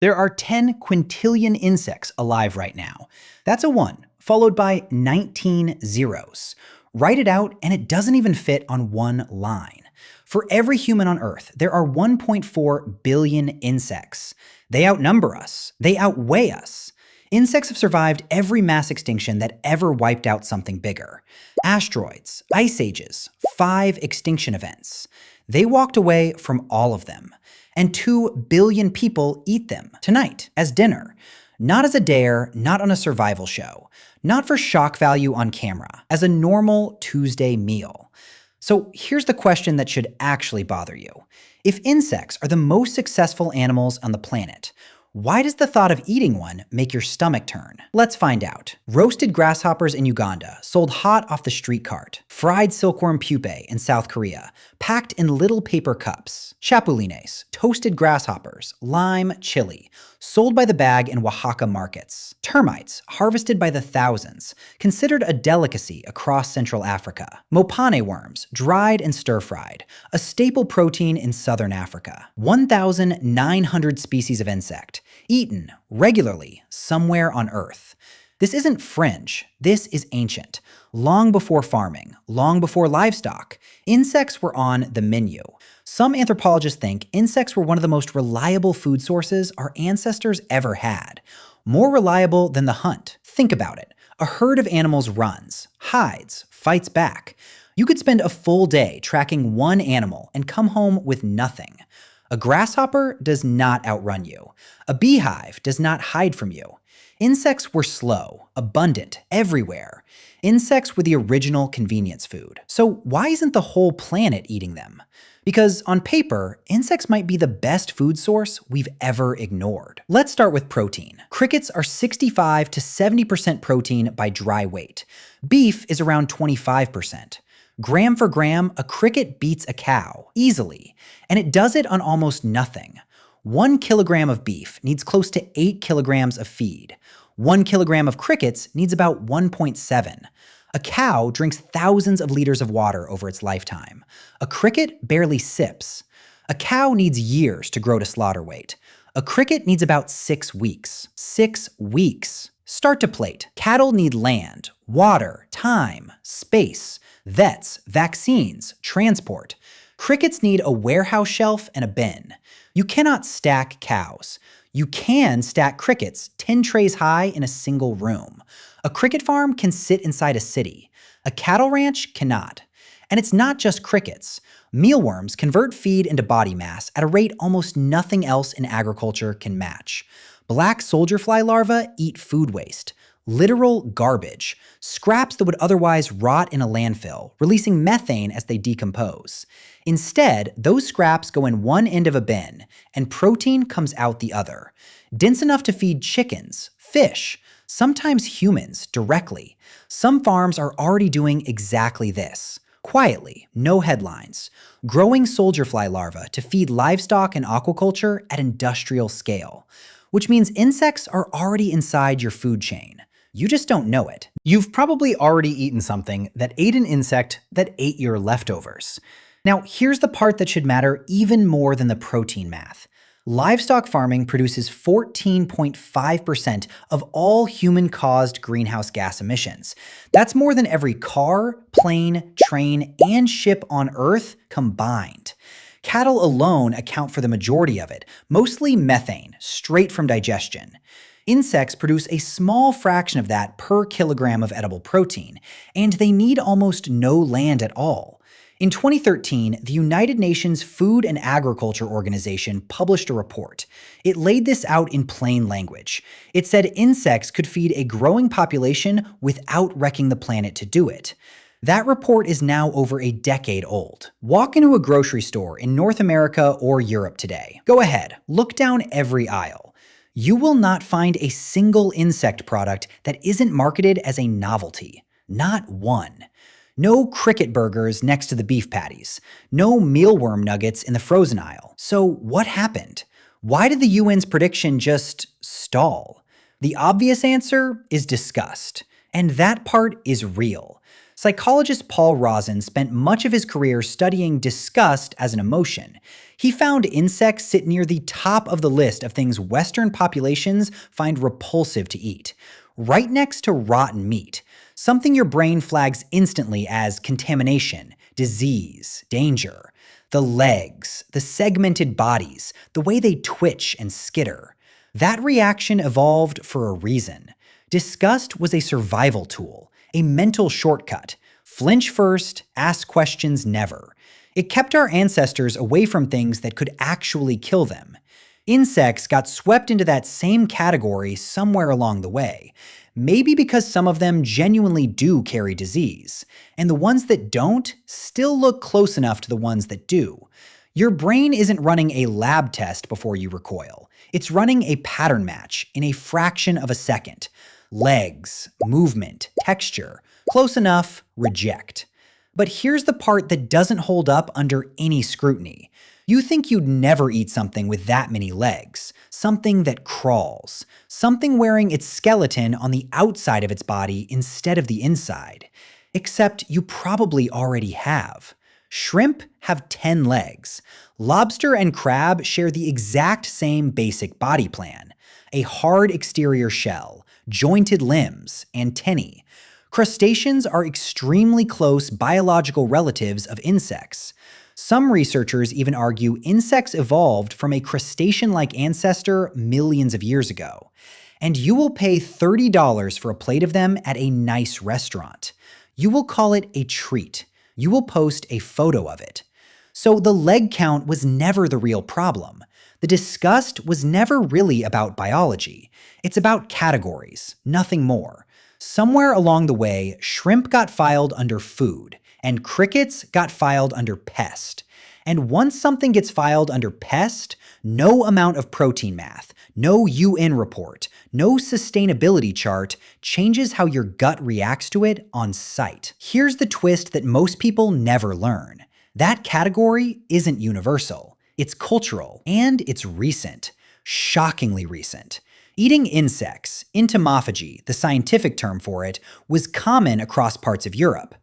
There are 10 quintillion insects alive right now. That's a 1, followed by 19 zeros. Write it out, and it doesn't even fit on one line. For every human on Earth, there are 1.4 billion insects. They outnumber us. They outweigh us. Insects have survived every mass extinction that ever wiped out something bigger. Asteroids, ice ages, 5 extinction events. They walked away from all of them. And 2 billion people eat them tonight as dinner. Not as a dare, not on a survival show, not for shock value on camera, as a normal Tuesday meal. So here's the question that should actually bother you. If insects are the most successful animals on the planet, why does the thought of eating one make your stomach turn? Let's find out. Roasted grasshoppers in Uganda, sold hot off the street cart. Fried silkworm pupae in South Korea, packed in little paper cups. Chapulines, toasted grasshoppers, lime chili, sold by the bag in Oaxaca markets. Termites, harvested by the thousands, considered a delicacy across Central Africa. Mopane worms, dried and stir-fried, a staple protein in Southern Africa. 1,900 species of insect, eaten regularly somewhere on Earth. This isn't fringe, this is ancient. Long before farming, long before livestock, insects were on the menu. Some anthropologists think insects were one of the most reliable food sources our ancestors ever had. More reliable than the hunt. Think about it. A herd of animals runs, hides, fights back. You could spend a full day tracking one animal and come home with nothing. A grasshopper does not outrun you. A beehive does not hide from you. Insects were slow, abundant, everywhere. Insects were the original convenience food. So why isn't the whole planet eating them? Because on paper, insects might be the best food source we've ever ignored. Let's start with protein. Crickets are 65 to 70% protein by dry weight. Beef is around 25%. Gram for gram, a cricket beats a cow, easily. And it does it on almost nothing. 1 kilogram of beef needs close to 8 kilograms of feed. 1 kilogram of crickets needs about 1.7. A cow drinks thousands of liters of water over its lifetime. A cricket barely sips. A cow needs years to grow to slaughter weight. A cricket needs about 6 weeks. 6 weeks. Start to plate. Cattle need land, water, time, space, vets, vaccines, transport. Crickets need a warehouse shelf and a bin. You cannot stack cows. You can stack crickets 10 trays high in a single room. A cricket farm can sit inside a city. A cattle ranch cannot. And it's not just crickets. Mealworms convert feed into body mass at a rate almost nothing else in agriculture can match. Black soldier fly larvae eat food waste. Literal garbage. Scraps that would otherwise rot in a landfill, releasing methane as they decompose. Instead, those scraps go in one end of a bin, and protein comes out the other. Dense enough to feed chickens, fish, sometimes humans directly. Some farms are already doing exactly this. Quietly, no headlines. Growing soldier fly larvae to feed livestock and aquaculture at industrial scale. Which means insects are already inside your food chain. You just don't know it. You've probably already eaten something that ate an insect that ate your leftovers. Now, here's the part that should matter even more than the protein math. Livestock farming produces 14.5% of all human-caused greenhouse gas emissions. That's more than every car, plane, train, and ship on Earth combined. Cattle alone account for the majority of it, mostly methane, straight from digestion. Insects produce a small fraction of that per kilogram of edible protein, and they need almost no land at all. In 2013, the United Nations Food and Agriculture Organization published a report. It laid this out in plain language. It said insects could feed a growing population without wrecking the planet to do it. That report is now over a decade old. Walk into a grocery store in North America or Europe today. Go ahead, look down every aisle. You will not find a single insect product that isn't marketed as a novelty. Not one. No cricket burgers next to the beef patties. No mealworm nuggets in the frozen aisle. So what happened? Why did the UN's prediction just stall? The obvious answer is disgust. And that part is real. Psychologist Paul Rozin spent much of his career studying disgust as an emotion. He found insects sit near the top of the list of things Western populations find repulsive to eat, right next to rotten meat, something your brain flags instantly as contamination, disease, danger. The legs, the segmented bodies, the way they twitch and skitter. That reaction evolved for a reason. Disgust was a survival tool, a mental shortcut. Flinch first, ask questions never. It kept our ancestors away from things that could actually kill them. Insects got swept into that same category somewhere along the way. Maybe because some of them genuinely do carry disease, and the ones that don't still look close enough to the ones that do. Your brain isn't running a lab test before you recoil. It's running a pattern match in a fraction of a second. Legs, movement, texture, close enough, reject. But here's the part that doesn't hold up under any scrutiny. You think you'd never eat something with that many legs, something that crawls, something wearing its skeleton on the outside of its body instead of the inside. Except you probably already have. Shrimp have 10 legs. Lobster and crab share the exact same basic body plan. A hard exterior shell, jointed limbs, antennae. Crustaceans are extremely close biological relatives of insects. Some researchers even argue insects evolved from a crustacean-like ancestor millions of years ago. And you will pay $30 for a plate of them at a nice restaurant. You will call it a treat. You will post a photo of it. So the leg count was never the real problem. The disgust was never really about biology. It's about categories, nothing more. Somewhere along the way, shrimp got filed under food, and crickets got filed under pest. And once something gets filed under pest, no amount of protein math, no UN report, no sustainability chart changes how your gut reacts to it on sight. Here's the twist that most people never learn. That category isn't universal. It's cultural, and it's recent. Shockingly recent. Eating insects, entomophagy, the scientific term for it, was common across parts of Europe.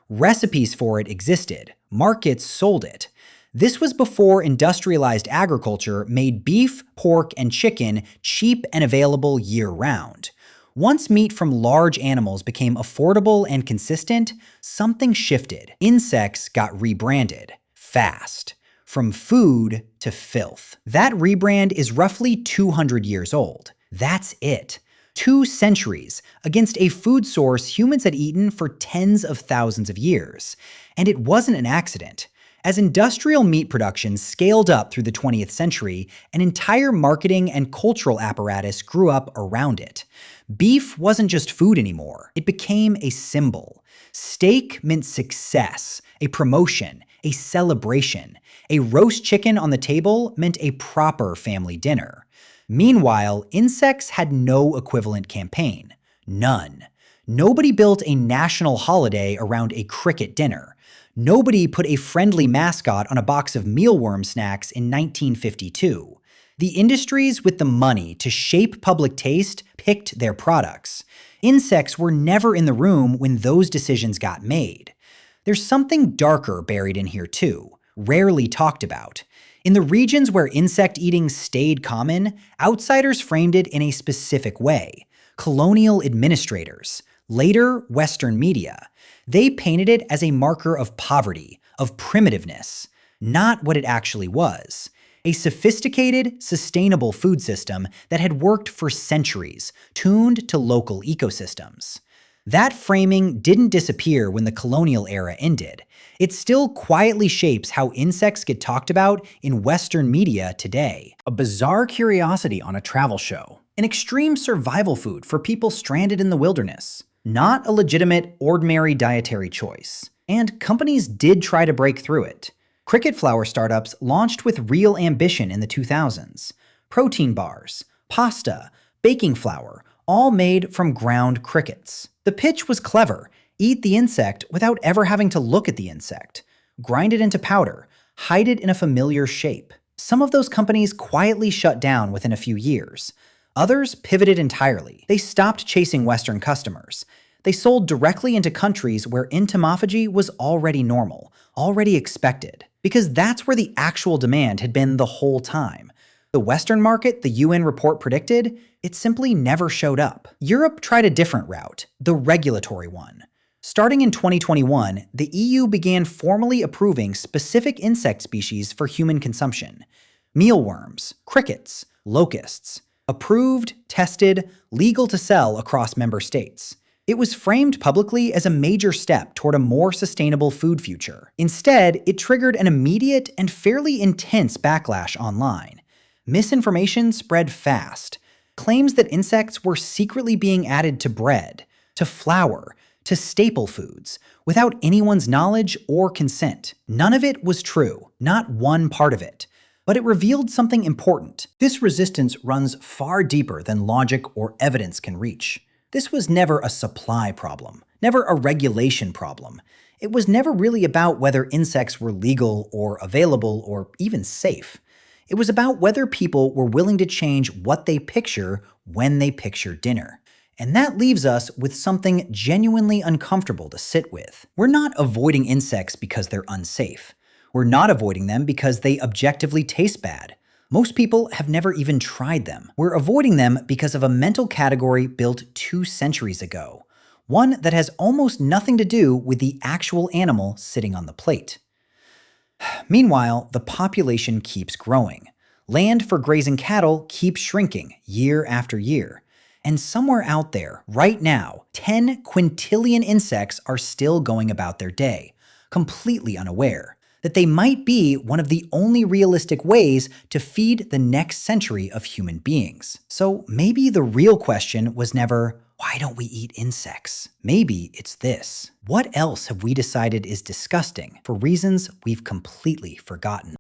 Recipes for it existed. Markets sold it. This was before industrialized agriculture made beef, pork, and chicken cheap and available year-round. Once meat from large animals became affordable and consistent, something shifted. Insects got rebranded. Fast. From food to filth. That rebrand is roughly 200 years old. That's it. 2 centuries against a food source humans had eaten for tens of thousands of years. And it wasn't an accident. As industrial meat production scaled up through the 20th century, an entire marketing and cultural apparatus grew up around it. Beef wasn't just food anymore. It became a symbol. Steak meant success, a promotion, a celebration. A roast chicken on the table meant a proper family dinner. Meanwhile, insects had no equivalent campaign. None. Nobody built a national holiday around a cricket dinner. Nobody put a friendly mascot on a box of mealworm snacks in 1952. The industries with the money to shape public taste picked their products. Insects were never in the room when those decisions got made. There's something darker buried in here too, rarely talked about. In the regions where insect eating stayed common, outsiders framed it in a specific way. Colonial administrators, later Western media. They painted it as a marker of poverty, of primitiveness, not what it actually was. A sophisticated, sustainable food system that had worked for centuries, tuned to local ecosystems. That framing didn't disappear when the colonial era ended. It still quietly shapes how insects get talked about in Western media today. A bizarre curiosity on a travel show. An extreme survival food for people stranded in the wilderness. Not a legitimate, ordinary dietary choice. And companies did try to break through it. Cricket flour startups launched with real ambition in the 2000s. Protein bars, pasta, baking flour, all made from ground crickets. The pitch was clever. Eat the insect without ever having to look at the insect. Grind it into powder. Hide it in a familiar shape. Some of those companies quietly shut down within a few years. Others pivoted entirely. They stopped chasing Western customers. They sold directly into countries where entomophagy was already normal, already expected. because that's where the actual demand had been the whole time. The Western market the UN report predicted, it simply never showed up. Europe tried a different route, the regulatory one. Starting in 2021, the EU began formally approving specific insect species for human consumption. Mealworms, crickets, locusts. Approved, tested, legal to sell across member states. It was framed publicly as a major step toward a more sustainable food future. Instead, it triggered an immediate and fairly intense backlash online. Misinformation spread fast. Claims that insects were secretly being added to bread, to flour, to staple foods, without anyone's knowledge or consent. None of it was true, not one part of it. But it revealed something important. This resistance runs far deeper than logic or evidence can reach. This was never a supply problem, never a regulation problem. It was never really about whether insects were legal or available or even safe. It was about whether people were willing to change what they picture when they picture dinner. And that leaves us with something genuinely uncomfortable to sit with. We're not avoiding insects because they're unsafe. We're not avoiding them because they objectively taste bad. Most people have never even tried them. We're avoiding them because of a mental category built 2 centuries ago, one that has almost nothing to do with the actual animal sitting on the plate. Meanwhile, the population keeps growing. Land for grazing cattle keeps shrinking year after year. And somewhere out there, right now, 10 quintillion insects are still going about their day, completely unaware that they might be one of the only realistic ways to feed the next century of human beings. So maybe the real question was never, why don't we eat insects? Maybe it's this. What else have we decided is disgusting for reasons we've completely forgotten?